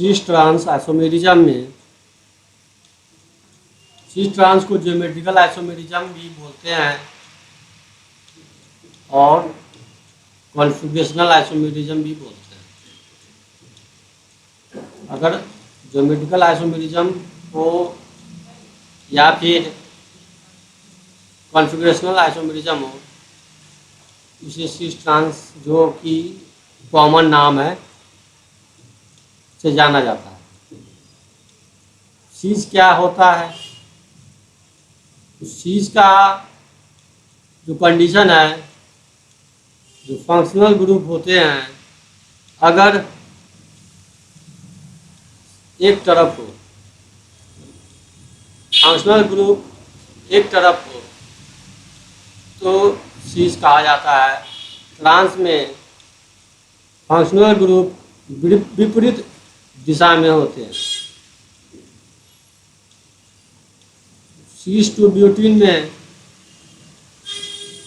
Cis trans isomerism में cis trans को geometrical isomerism भी बोलते हैं और कॉन्फ़िगरेशनल आइसोमेरिज्म भी बोलते हैं। अगर ज्योमेट्रिकल आइसोमेरिज्म को या फिर कॉन्फ़िगरेशनल आइसोमेरिज्म हो, इसे सिस ट्रांस जो कि कॉमन नाम है से जाना जाता है। सिस क्या होता है? सिस का जो कंडीशन है, जो फंक्शनल ग्रुप होते हैं, अगर एक तरफ हो, फंक्शनल ग्रुप एक तरफ हो तो सिस कहा जाता है। ट्रांस में फंक्शनल ग्रुप विपरीत दिशा में होते हैं। सिस टू ब्यूटीन में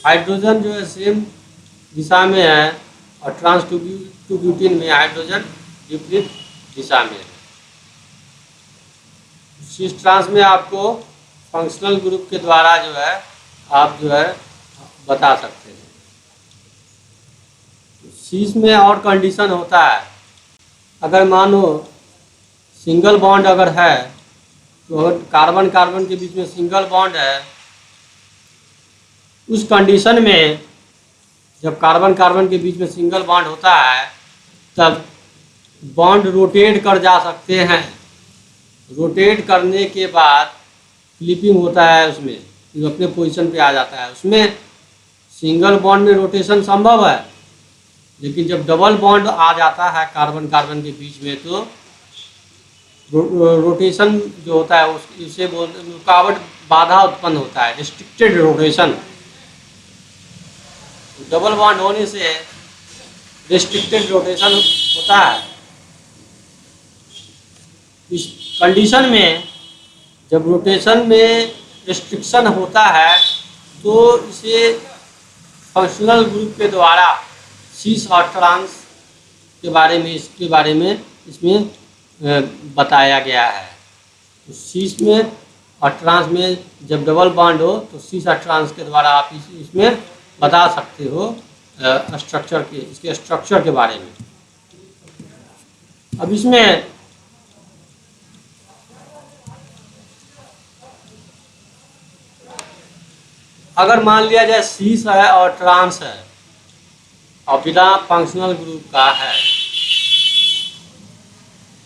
हाइड्रोजन जो है सेम दिशा में है और ट्रांस टू ब्यूटीन में हाइड्रोजन विपरीत दिशा में है। सिस ट्रांस में आपको फंक्शनल ग्रुप के द्वारा जो है आप जो है बता सकते हैं। सिस में और कंडीशन होता है, अगर मानो सिंगल बॉन्ड अगर है तो अगर कार्बन कार्बन के बीच में सिंगल बॉन्ड है, उस कंडीशन में जब कार्बन कार्बन के बीच में सिंगल बॉन्ड होता है तब बॉन्ड रोटेट कर जा सकते हैं। रोटेट करने के बाद फ्लिपिंग होता है, उसमें जो अपने पोजीशन पे आ जाता है। उसमें सिंगल बॉन्ड में रोटेशन संभव है, लेकिन जब डबल बॉन्ड आ जाता है कार्बन कार्बन के बीच में तो रोटेशन जो होता है उससे रुकावट बाधा उत्पन्न होता है, रिस्ट्रिक्टेड रोटेशन। डबल बॉन्ड होने से रिस्ट्रिक्टेड रोटेशन होता है। इस कंडीशन में जब रोटेशन में रिस्ट्रिक्शन होता है तो इसे फंक्शनल ग्रुप के द्वारा सिस और ट्रांस के बारे में इसमें बताया गया है। तो सिस में और ट्रांस में जब डबल बॉन्ड हो तो सिस और ट्रांस के द्वारा आप इसमें बता सकते हो इसके स्ट्रक्चर के बारे में। अब इसमें अगर मान लिया जाए सिस है और ट्रांस है और बिना फंक्शनल ग्रुप का है,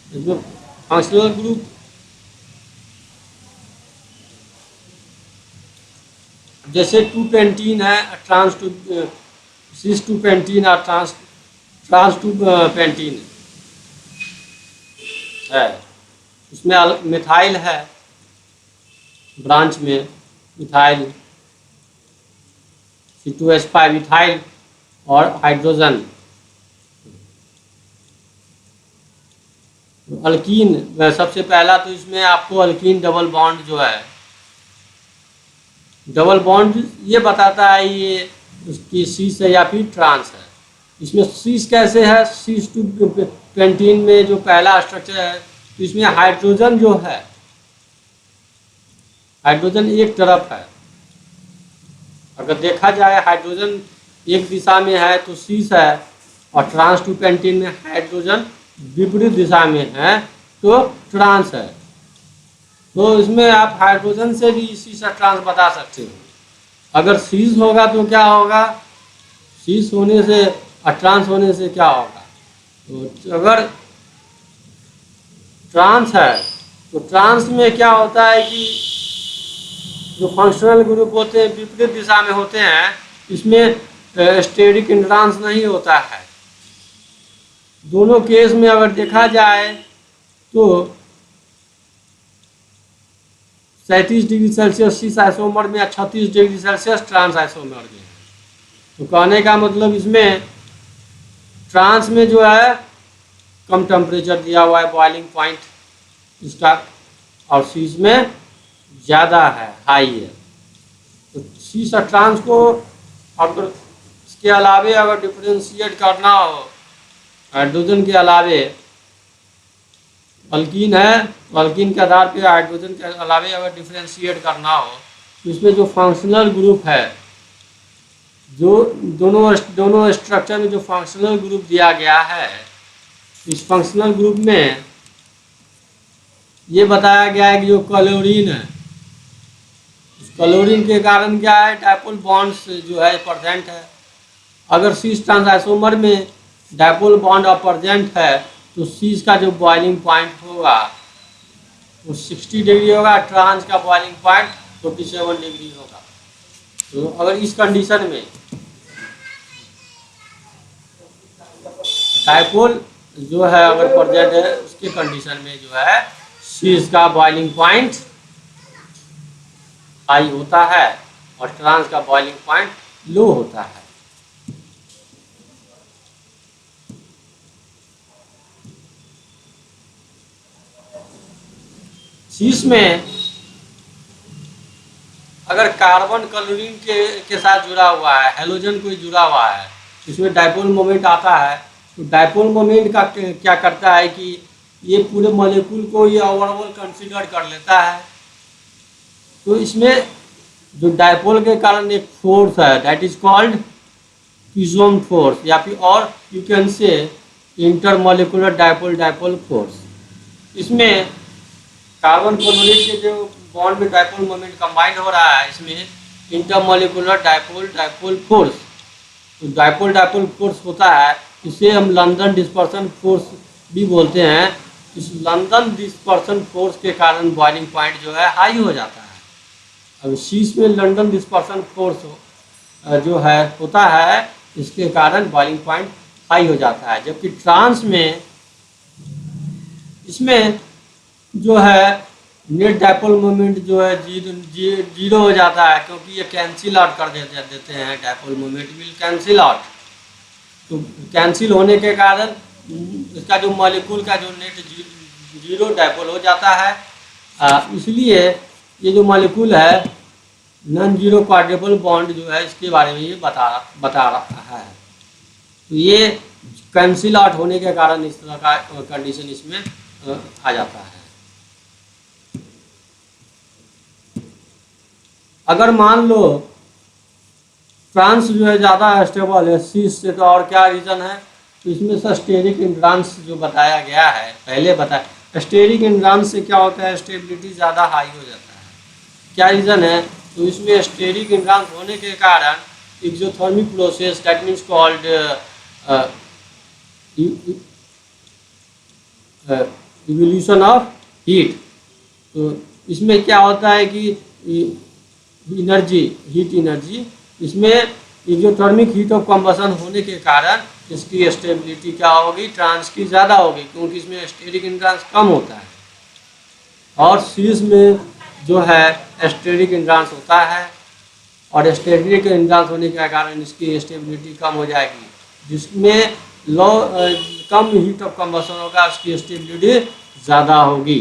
इसमें फंक्शनल ग्रुप जैसे 2 पेंटीन है, ट्रांस टू सिस 2 पेंटीन और ट्रांस 2 पेंटीन है। उसमें मिथाइल है, ब्रांच में मिथाइल C2H5 मिथाइल और हाइड्रोजन। अल्कीन सबसे पहला तो इसमें आपको अल्कीन डबल बॉन्ड जो है, डबल बॉन्ड ये बताता है ये उसकी सिस है या फिर ट्रांस है। इसमें सिस कैसे है? सिस 2 पेंटीन में जो पहला स्ट्रक्चर है तो इसमें हाइड्रोजन जो है, हाइड्रोजन एक तरफ है। अगर देखा जाए हाइड्रोजन एक दिशा में है तो सिस है और ट्रांस 2 पेंटीन में हाइड्रोजन विपरीत दिशा में है तो ट्रांस है। तो इसमें आप हाइड्रोजन से भी सिस और ट्रांस बता सकते हो। अगर सिस होगा तो क्या होगा, सिस होने से और ट्रांस होने से क्या होगा, तो अगर ट्रांस है तो ट्रांस में क्या होता है कि जो फंक्शनल ग्रुप होते हैं विपरीत दिशा में होते हैं, इसमें स्टेरिक इंट्रांस नहीं होता है। दोनों केस में अगर देखा जाए तो 37 डिग्री सेल्सियस सिस आइसोमर में या 36 डिग्री सेल्सियस ट्रांस आइसोमर में। तो कहने का मतलब इसमें ट्रांस में जो है कम टेम्परेचर दिया हुआ है, बॉइलिंग पॉइंट इसका, और सिस में ज़्यादा है, हाई है। तो सिस और ट्रांस को अगर इसके अलावे अगर डिफ्रेंशिएट करना हो हाइड्रोजन के अलावे अल्कीन है तो अल्कीन के आधार पे हाइड्रोजन के अलावे अगर डिफ्रेंशिएट करना हो तो इसमें जो फंक्शनल ग्रुप है, जो दोनों स्ट्रक्चर में जो फंक्शनल ग्रुप दिया गया है, इस फंक्शनल ग्रुप में ये बताया गया है कि जो क्लोरीन है, उस क्लोरीन के कारण क्या है, डायपोल बॉन्ड्स जो है प्रेजेंट है। अगर सीस ट्रांसआइसोमर में डायपोल बॉन्ड प्रेजेंट है तो सीस का जो बॉइलिंग पॉइंट होगा वो 60 डिग्री होगा, ट्रांस का बॉइलिंग पॉइंट 47 डिग्री होगा। तो अगर इस कंडीशन में डायपोल जो है अगर प्रेजेंट है, उसके कंडीशन में जो है सीस का बॉइलिंग पॉइंट हाई होता है और ट्रांस का बॉइलिंग पॉइंट लो होता है। सीस में अगर कार्बन क्लोरीन के साथ जुड़ा हुआ है, हेलोजन कोई जुड़ा हुआ है, इसमें डायपोल मोमेंट आता है, तो डायपोल मोमेंट का क्या करता है कि ये पूरे मॉलिक्यूल को ये ओवरऑल कंसीडर कर लेता है। तो इसमें जो डायपोल के कारण एक फोर्स है, दैट इज कॉल्ड पिजोन फोर्स, या फिर और you can say intermolecular dipole force. इसमें कार्बन क्लोरीन के जो बॉन्ड में डायपोल मोमेंट कंबाइंड हो रहा है, इसमें इंटरमॉलिक्यूलर डायपोल फोर्स, तो डायपोल फोर्स होता है। इसे हम लंदन डिस्पर्सन फोर्स भी बोलते हैं। इस लंदन डिस्पर्सन फोर्स के कारण बॉइलिंग पॉइंट जो है हाई हो जाता है। अब सीस में लंदन डिस्पर्सन फोर्स जो है होता है, इसके कारण बॉइलिंग पॉइंट हाई हो जाता है। जबकि ट्रांस में इसमें जो है नेट डायपोल मोमेंट जो है जीरो हो जाता है, क्योंकि ये कैंसिल आउट कर देते हैं, dipole moment will cancel out. तो कैंसिल होने के कारण इसका जो मॉलिक्यूल का जो नेट जीरो डायपोल हो जाता है। इसलिए ये जो मॉलिक्यूल है नॉन जीरो क्वाड्रेपल बॉन्ड जो है, इसके बारे में ये बता रहा है। तो ये कैंसिल आउट होने के कारण इस तरह का कंडीशन इसमें आ जाता है। अगर मान लो ट्रांस जो है ज़्यादा स्टेबल है सीस से, तो और क्या रीज़न है, तो इसमें से स्टेरिक इंड्रांस जो बताया गया है, पहले बताया स्टेरिक इंड्रांस से क्या होता है, स्टेबिलिटी ज़्यादा हाई हो जाता है। क्या रीज़न है, तो इसमें स्टेरिक इंड्रांस होने के कारण exothermic process, that means called evolution of heat. तो इसमें क्या होता है कि हीट एनर्जी, इसमें एक्सोथर्मिक हीट ऑफ कंबशन होने के कारण इसकी स्टेबिलिटी क्या होगी, ट्रांस की ज़्यादा होगी, क्योंकि इसमें स्टेरिक इंड्रांस कम होता है। और सीस में जो है स्टेरिक इंड्रांस होता है, और स्टेरिक इंड्रांस होने के कारण इसकी स्टेबिलिटी कम हो जाएगी। जिसमें कम हीट ऑफ कंबशन होगा, उसकी स्टेबिलिटी ज़्यादा होगी।